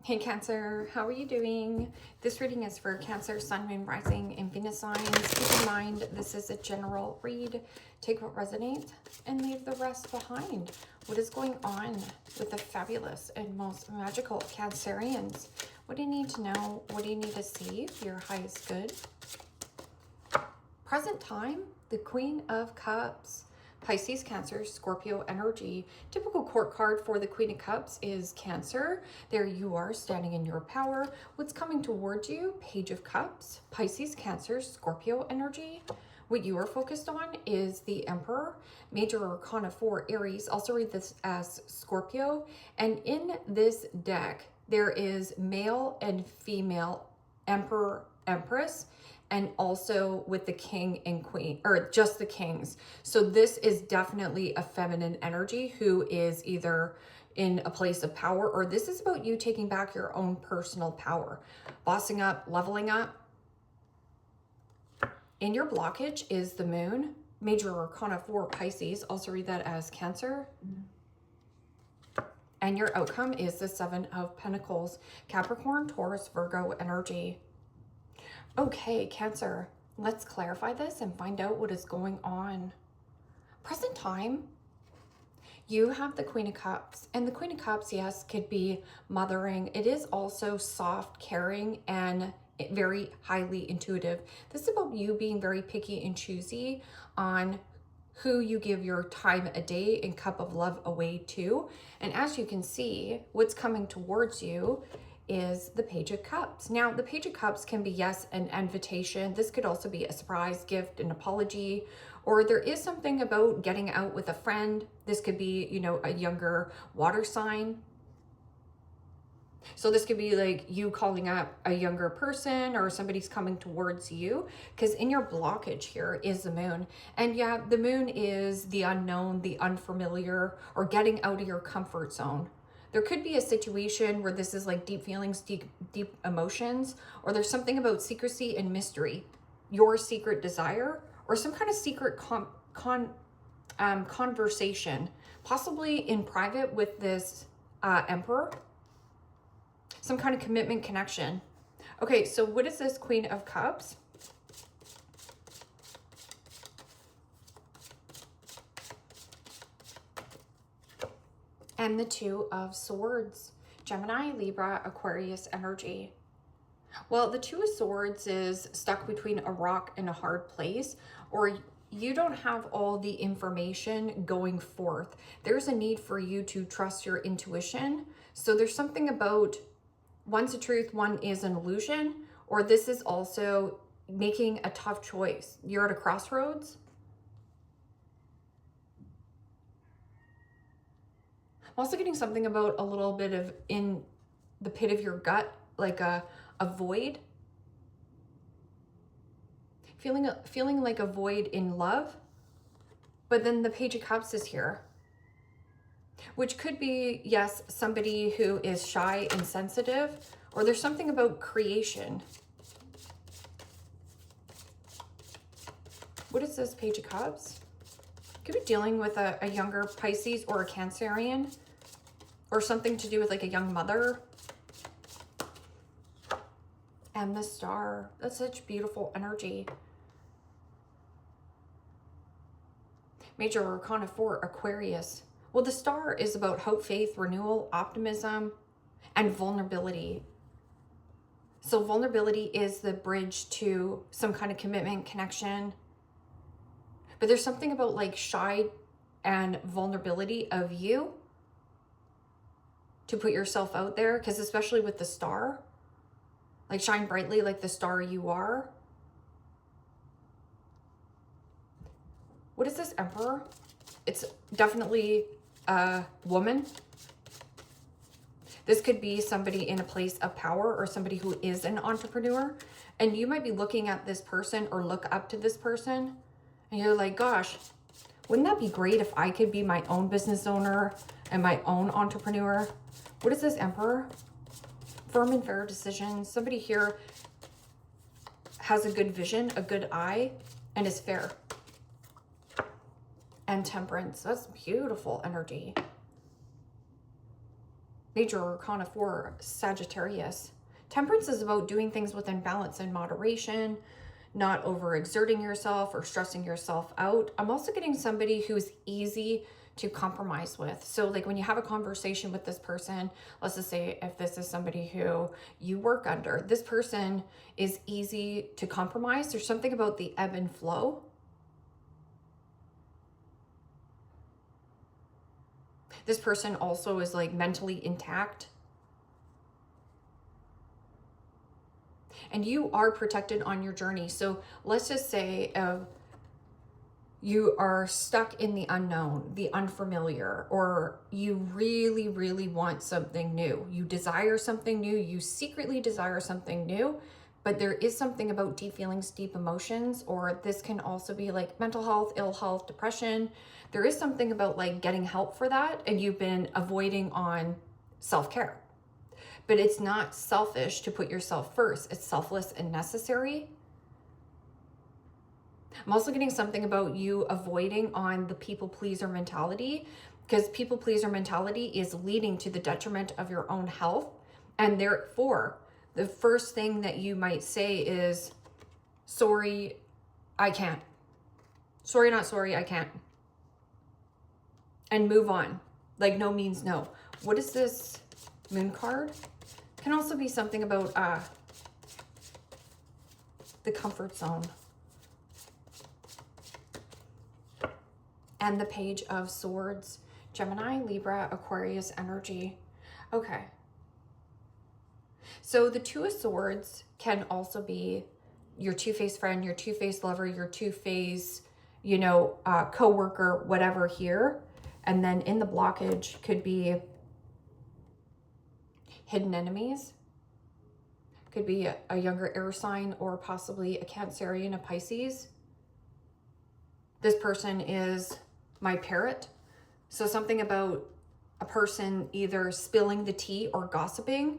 Hey Cancer, how are you doing? This reading is for Cancer, Sun, Moon, Rising, and Venus signs. Keep in mind, this is a general read. Take what resonates and leave the rest behind. What is going on with the fabulous and most magical Cancerians? What do you need to know? What do you need to see for your highest good? Present time, the Queen of Cups. Pisces, Cancer, Scorpio energy. Typical court card for the Queen of Cups is Cancer. There you are standing in your power. What's coming towards you? Page of Cups. Pisces, Cancer, Scorpio energy. What you are focused on is the Emperor. Major Arcana 4, Aries. Also read this as Scorpio. And in this deck, there is male and female Emperor, Empress, and also with the king and queen, or just the kings. So this is definitely a feminine energy who is either in a place of power, or this is about you taking back your own personal power, bossing up, leveling up. In your blockage is the moon, Major Arcana 4, Pisces, also read that as Cancer. And your outcome is the Seven of Pentacles, Capricorn, Taurus, Virgo energy. Okay, Cancer, let's clarify this and find out what is going on. Present time, you have the Queen of Cups, and the Queen of Cups, yes, could be mothering. It is also soft, caring, and very highly intuitive. This is about you being very picky and choosy on who you give your time a day and cup of love away to. And as you can see, what's coming towards you is the Page of Cups. Now, the Page of Cups can be, yes, an invitation. This could also be a surprise gift, an apology, or there is something about getting out with a friend. This could be, you know, a younger water sign. So this could be like you calling up a younger person or somebody's coming towards you, because in your blockage here is the moon. And yeah, the moon is the unknown, the unfamiliar, or getting out of your comfort zone. There could be a situation where this is like deep feelings, deep emotions, or there's something about secrecy and mystery, your secret desire, or some kind of secret conversation, possibly in private with this Emperor, some kind of commitment connection. Okay, so what is this Queen of Cups? And the Two of Swords, Gemini, Libra, Aquarius energy. Well, the Two of Swords is stuck between a rock and a hard place, or you don't have all the information going forth. There's a need for you to trust your intuition. So there's something about one's a truth, one is an illusion, or this is also making a tough choice. You're at a crossroads. I'm also getting something about a little bit of in the pit of your gut, like a void. Feeling like a void in love. But then the Page of Cups is here, which could be, yes, somebody who is shy and sensitive, or there's something about creation. What is this Page of Cups? Could be dealing with a younger Pisces or a Cancerian, or something to do with like a young mother. And the Star, that's such beautiful energy. Major Arcana 4, Aquarius. Well, the Star is about hope, faith, renewal, optimism, and vulnerability. So vulnerability is the bridge to some kind of commitment, connection. But there's something about like shy and vulnerability of you to put yourself out there, because especially with the Star, like shine brightly like the star you are. What is this Emperor? It's definitely a woman. This could be somebody in a place of power or somebody who is an entrepreneur, and you might be looking at this person or look up to this person and you're like, gosh, wouldn't that be great if I could be my own business owner and my own entrepreneur? What is this Emperor? Firm and fair decisions. Somebody here has a good vision, a good eye, and is fair. And Temperance. That's beautiful energy. Major Arcana 4, Sagittarius. Temperance is about doing things within balance and moderation, not overexerting yourself or stressing yourself out. I'm also getting somebody who's easy to compromise with. So like when you have a conversation with this person, let's just say if this is somebody who you work under, this person is easy to compromise. There's something about the ebb and flow. This person also is like mentally intact. And you are protected on your journey. So let's just say you are stuck in the unknown, the unfamiliar, or you really, really want something new. You desire something new. You secretly desire something new, but there is something about deep feelings, deep emotions, or this can also be like mental health, ill health, depression. There is something about like getting help for that, and you've been avoiding on self-care. But it's not selfish to put yourself first. It's selfless and necessary. I'm also getting something about you avoiding on the people pleaser mentality, because people pleaser mentality is leading to the detriment of your own health. And therefore, the first thing that you might say is, sorry, I can't. Sorry, not sorry, I can't. And move on. Like no means no. What is this moon card? Can also be something about the comfort zone. And the Page of Swords. Gemini, Libra, Aquarius energy. Okay. So the Two of Swords can also be your two-faced friend, your two-faced lover, your two-faced, co-worker, whatever here. And then in the blockage could be hidden enemies. Could be a younger air sign or possibly a Cancerian, a Pisces. This person is my parrot. So something about a person either spilling the tea or gossiping.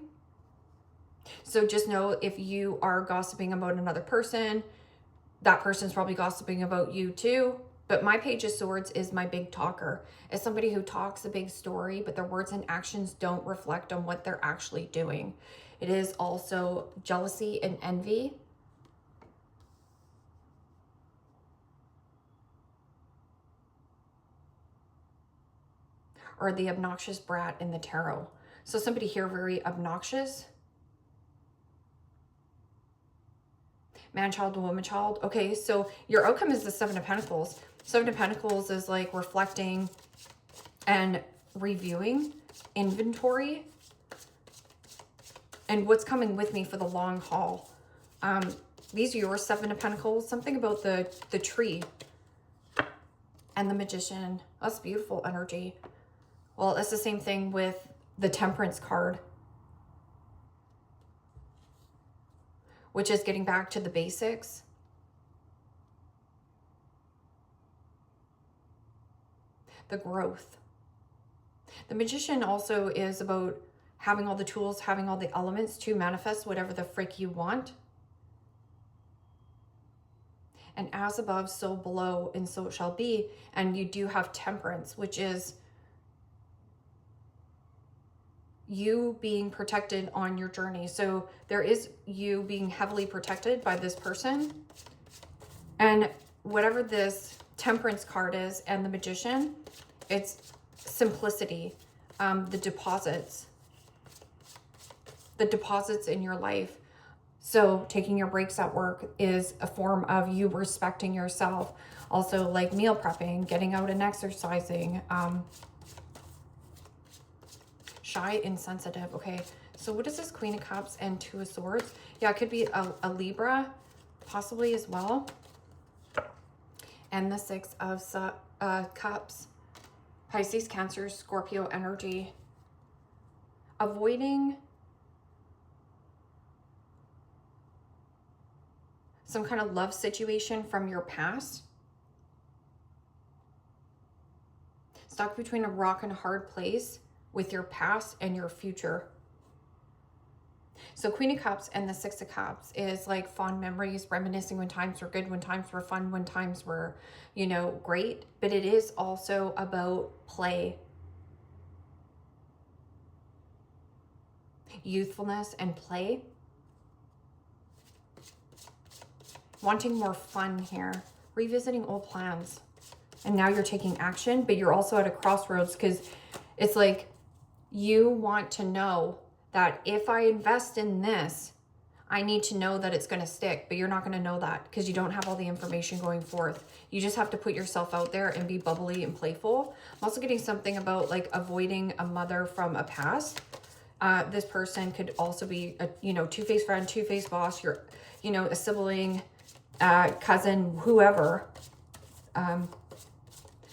So just know if you are gossiping about another person, that person's probably gossiping about you too. But my Page of Swords is my big talker. It's somebody who talks a big story, but their words and actions don't reflect on what they're actually doing. It is also jealousy and envy. Or the obnoxious brat in the tarot. So somebody here very obnoxious. Man child, woman child. Okay, so your outcome is the Seven of Pentacles. Seven of Pentacles is like reflecting and reviewing, inventory, and what's coming with me for the long haul. These are your Seven of Pentacles. Something about the tree and the Magician. That's beautiful energy. Well, it's the same thing with the Temperance card, which is getting back to the basics. The growth. The Magician also is about having all the tools, having all the elements to manifest whatever the frick you want. And as above, so below, and so it shall be. And you do have Temperance, which is you being protected on your journey. So there is you being heavily protected by this person. And whatever this Temperance card is and the Magician, it's simplicity, the deposits in your life. So taking your breaks at work is a form of you respecting yourself. Also like meal prepping, getting out and exercising, shy and sensitive. Okay, so what is this Queen of Cups and Two of Swords? Yeah, it could be a Libra possibly as well. And the Six of Cups. Pisces, Cancer, Scorpio energy. Avoiding some kind of love situation from your past. Stuck between a rock and a hard place with your past and your future. So Queen of Cups and the Six of Cups is like fond memories, reminiscing when times were good, when times were fun, when times were, great. But it is also about play. youthfulness and play. Wanting more fun here. Revisiting old plans. And now you're taking action, but you're also at a crossroads because it's like you want to know that if I invest in this, I need to know that it's going to stick, but you're not going to know that because you don't have all the information going forth. You just have to put yourself out there and be bubbly and playful. I'm also getting something about like avoiding a mother from a past. This person could also be a, two-faced friend, two-faced boss, you're, a sibling, cousin, whoever.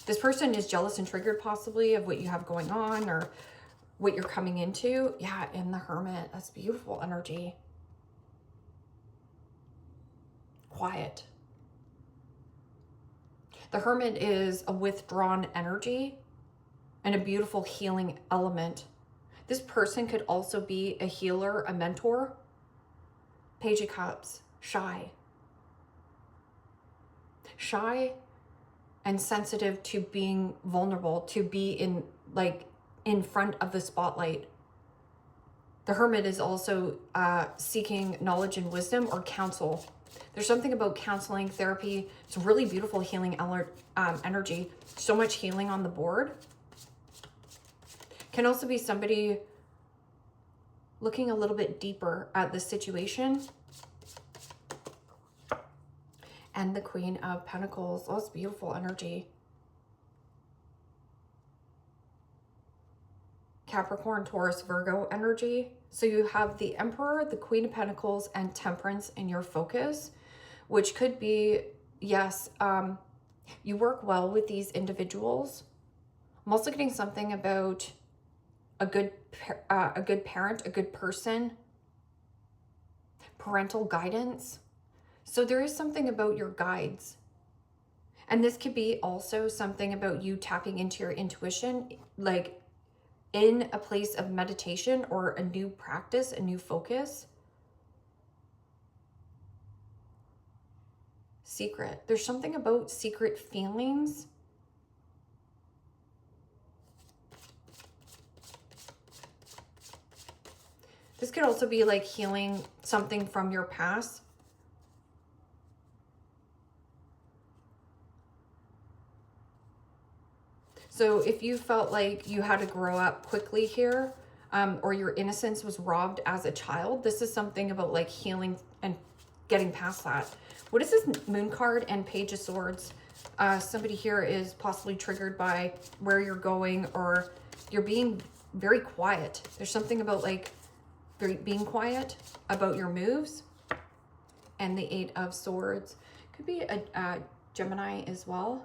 This person is jealous and triggered possibly of what you have going on or what you're coming into. Yeah, in the Hermit, that's beautiful energy. Quiet. The Hermit is a withdrawn energy and a beautiful healing element. This person could also be a healer, a mentor. Page of Cups, shy. Shy and sensitive to being vulnerable, to be in front of the spotlight. The Hermit is also seeking knowledge and wisdom or counsel. There's something about counseling, therapy. It's really beautiful healing energy. So much healing on the board. Can also be somebody looking a little bit deeper at the situation. And the Queen of Pentacles. Oh, it's beautiful energy. Capricorn, Taurus, Virgo energy. So you have the Emperor, the Queen of Pentacles, and Temperance in your focus, which could be, yes, you work well with these individuals. I'm also getting something about a good parent, a good person, parental guidance. So there is something about your guides. And this could be also something about you tapping into your intuition, like in a place of meditation or a new practice, a new focus. Secret. There's something about secret feelings. This could also be like healing something from your past. So if you felt like you had to grow up quickly here, or your innocence was robbed as a child, this is something about like healing and getting past that. What is this Moon card and Page of Swords? Somebody here is possibly triggered by where you're going, or you're being very quiet. There's something about like being quiet about your moves. And the Eight of Swords. Could be a Gemini as well.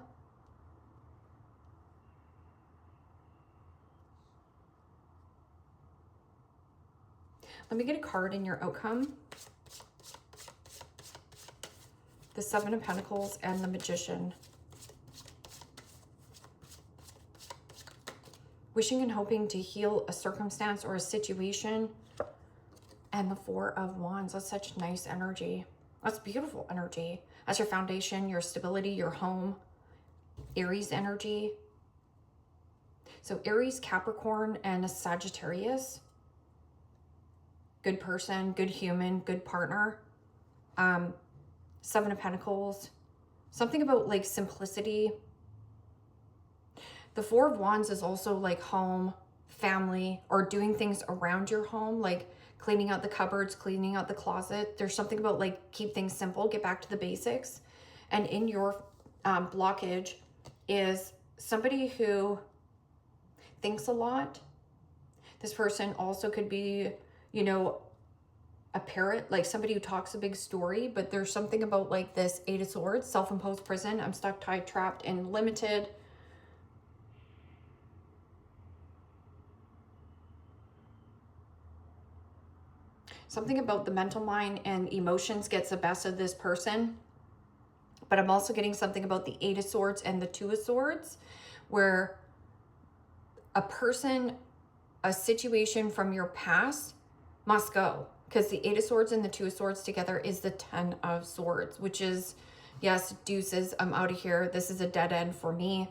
Let me get a card in your outcome. The Seven of Pentacles and the Magician. Wishing and hoping to heal a circumstance or a situation. And the Four of Wands. That's such nice energy. That's beautiful energy. That's your foundation, your stability, your home. Aries energy. So Aries, Capricorn, and a Sagittarius. Good person, good human, good partner. Seven of Pentacles. Something about like simplicity. The Four of Wands is also like home, family, or doing things around your home, like cleaning out the cupboards, cleaning out the closet. There's something about like keep things simple, get back to the basics. And in your blockage is somebody who thinks a lot. This person also could be, you know, a parrot, like somebody who talks a big story, but there's something about like this Eight of Swords, self-imposed prison. I'm stuck, tied, trapped, and limited. Something about the mental mind and emotions gets the best of this person. But I'm also getting something about the Eight of Swords and the Two of Swords, where a person, a situation from your past must go. Because the Eight of Swords and the Two of Swords together is the Ten of Swords, which is, yes, deuces, I'm out of here. This is a dead end for me.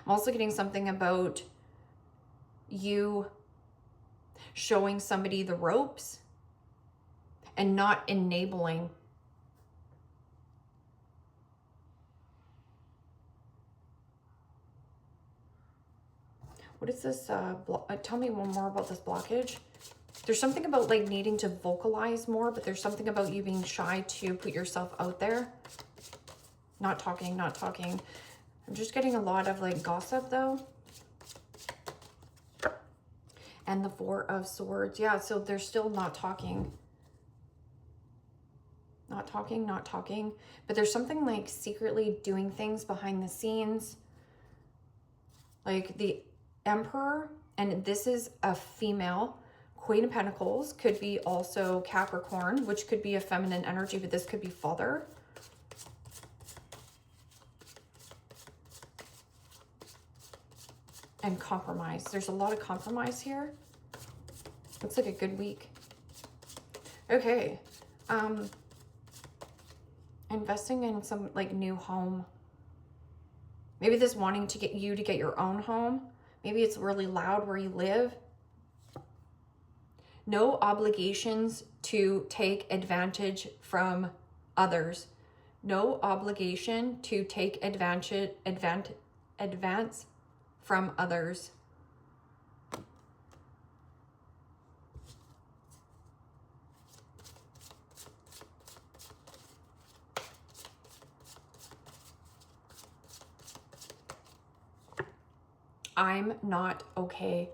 I'm also getting something about you showing somebody the ropes and not enabling. What is this? Tell me one more about this blockage. There's something about like needing to vocalize more, but there's something about you being shy to put yourself out there. Not talking, not talking. I'm just getting a lot of like gossip though. And the Four of Swords. Yeah, so they're still not talking. Not talking, not talking. But there's something like secretly doing things behind the scenes. Like the Emperor, and this is a female. Queen of Pentacles could be also Capricorn, which could be a feminine energy, but this could be father. And compromise. There's a lot of compromise here. Looks like a good week. Okay. Investing in some like new home. Maybe this wanting to get you to get your own home. Maybe it's really loud where you live. No obligations to take advantage from others. No obligation to take advance from others. I'm not okay.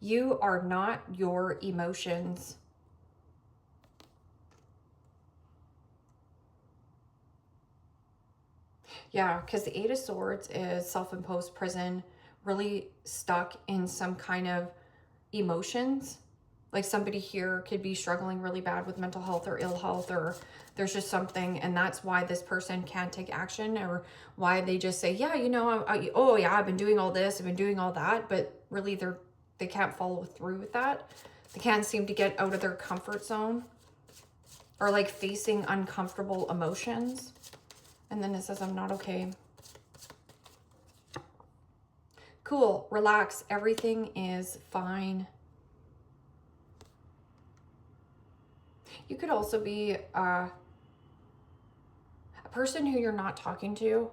You are not your emotions. Yeah, because the Eight of Swords is self-imposed prison, really stuck in some kind of emotions. Like somebody here could be struggling really bad with mental health or ill health, or there's just something, and that's why this person can't take action, or why they just say, yeah, you know, oh yeah, I've been doing all this, I've been doing all that, but really they can't follow through with that. They can't seem to get out of their comfort zone, or like facing uncomfortable emotions. And then it says, I'm not okay. Cool, relax, everything is fine. You could also be a person who you're not talking to.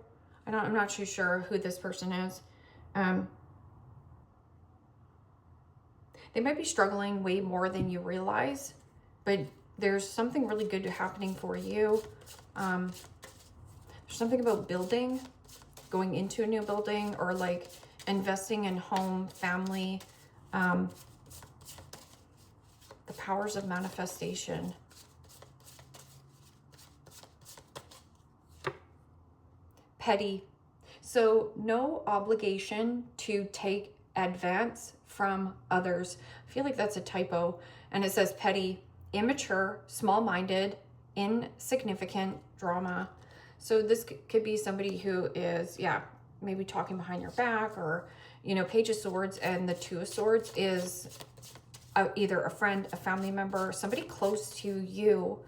I'm not too sure who this person is. They might be struggling way more than you realize, but there's something really good happening for you. There's something about building, going into a new building, or like investing in home, family, the powers of manifestation. Petty. So no obligation to take advance from others. I feel like that's a typo. And it says petty, immature, small-minded, insignificant drama. So this could be somebody who is, yeah, maybe talking behind your back, or, you know, Page of Swords and the Two of Swords is either a friend, a family member, somebody close to you.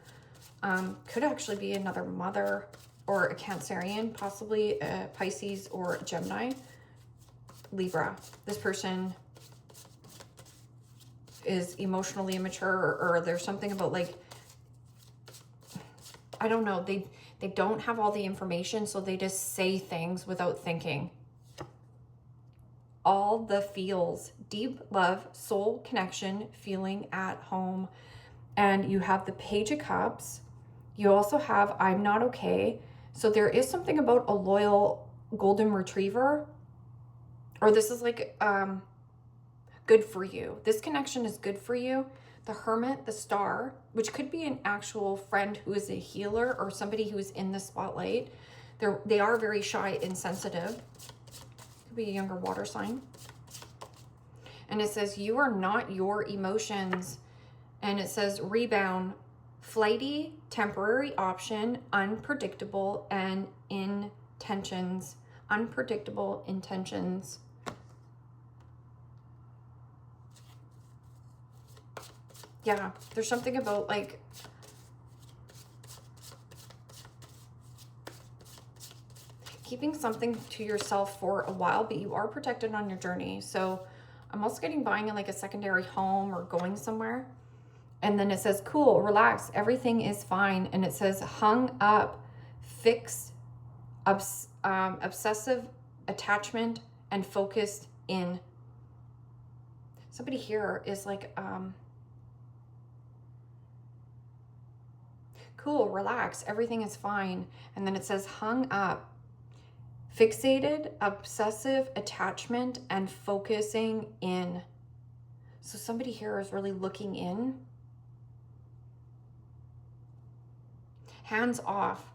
Could actually be another mother, or a Cancerian, possibly a Pisces or a Gemini. Libra. This person is emotionally immature, or there's something about like, I don't know, they don't have all the information, so they just say things without thinking. All the feels, deep love, soul connection, feeling at home. And you have the Page of Cups. You also have I'm not okay. So there is something about a loyal golden retriever, or this is like good for you. This connection is good for you. The Hermit, the Star, which could be an actual friend who is a healer, or somebody who is in the spotlight. They are very shy and sensitive. Could be a younger water sign. And it says, you are not your emotions. And it says, rebound, flighty, temporary option, unpredictable, and intentions. Unpredictable intentions. Yeah, there's something about like keeping something to yourself for a while, but you are protected on your journey. So I'm also getting buying like a secondary home or going somewhere. And then it says, cool, relax, everything is fine. And it says hung up, fixed, obsessive attachment, and focused in. Somebody here is like, cool, relax, everything is fine. And then it says hung up, fixated, obsessive attachment, and focusing in. So somebody here is really looking in. Hands off,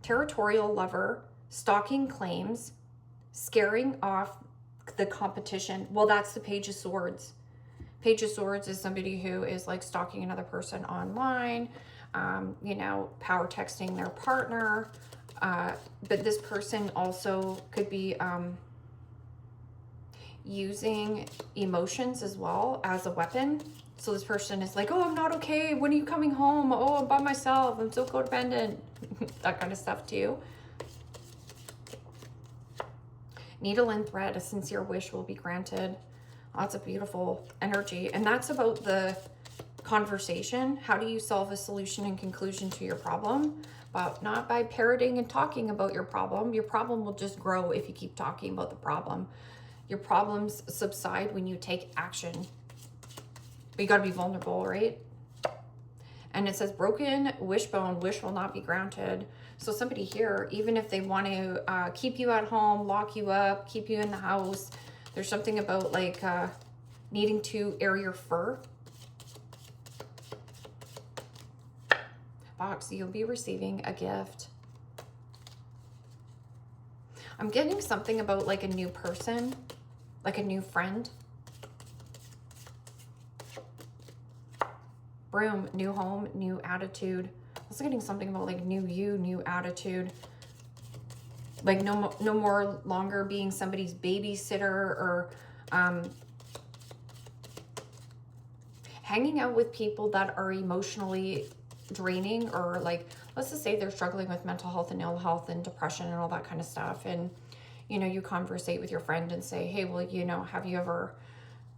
territorial lover, stalking claims, scaring off the competition. Well, that's the Page of Swords. Page of Swords is somebody who is like stalking another person online, you know, power texting their partner. But this person also could be using emotions as well as a weapon. So this person is like, oh, I'm not okay. When are you coming home? Oh, I'm by myself. I'm so codependent. That kind of stuff too. Needle and thread, a sincere wish will be granted. Lots of beautiful energy. And that's about the conversation. How do you solve a solution and conclusion to your problem? But not by parroting and talking about your problem. Your problem will just grow if you keep talking about the problem. Your problems subside when you take action. But you got to be vulnerable, right? And it says broken wishbone, wish will not be granted. So somebody here, even if they want to keep you at home, lock you up, keep you in the house, there's something about like needing to air your fur. Box, you'll be receiving a gift. I'm getting something about like a new person, like a new friend. Broom, new home, new attitude. Also getting something about like new you, new attitude. Like no more longer being somebody's babysitter or hanging out with people that are emotionally draining, or like, let's just say they're struggling with mental health and ill health and depression and all that kind of stuff. And, you know, you conversate with your friend and say, hey, well, you know, have you ever,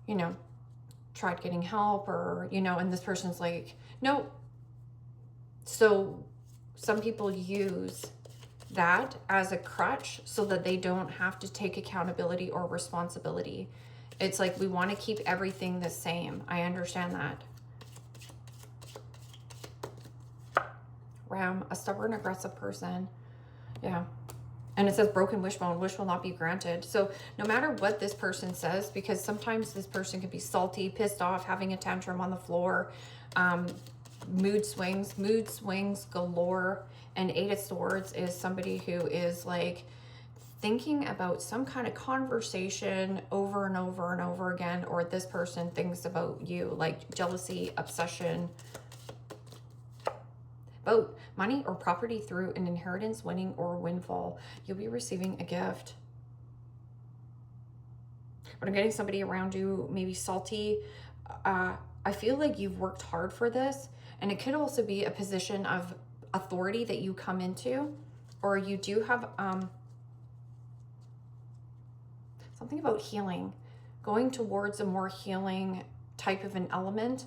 you know, tried getting help, or, you know, and this person's like, no. So some people use that as a crutch so that they don't have to take accountability or responsibility. It's like, we want to keep everything the same. I understand that. Ram, a stubborn, aggressive person. Yeah. And it says broken wishbone, wish will not be granted. So no matter what this person says, because sometimes this person can be salty, pissed off, having a tantrum on the floor, mood swings galore. And Eight of Swords is somebody who is like thinking about some kind of conversation over and over and over again, or this person thinks about you, like jealousy, obsession, about money or property through an inheritance, winning, or windfall. You'll be receiving a gift. But I'm getting somebody around you, maybe salty. I feel like you've worked hard for this, and it could also be a position of authority that you come into, or you do have something about healing, going towards a more healing type of an element,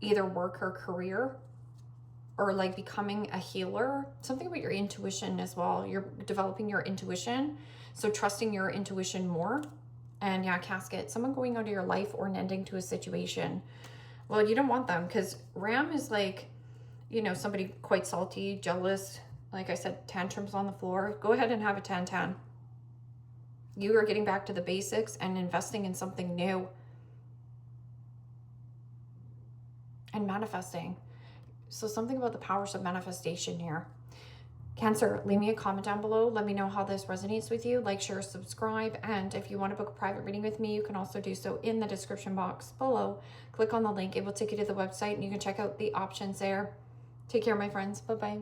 either work or career, or like becoming a healer. Something about your intuition as well. You're developing your intuition, so trusting your intuition more. And yeah, casket, someone going out of your life or an ending to a situation. Well, you don't want them, because Ram is like, you know, somebody quite salty, jealous, like I said, tantrums on the floor. Go ahead and have a tan. You are getting back to the basics and investing in something new and manifesting. So something about the powers of manifestation here. Cancer, leave me a comment down below. Let me know how this resonates with you. Like, share, subscribe. And if you want to book a private reading with me, you can also do so in the description box below. Click on the link. It will take you to the website and you can check out the options there. Take care, my friends. Bye-bye.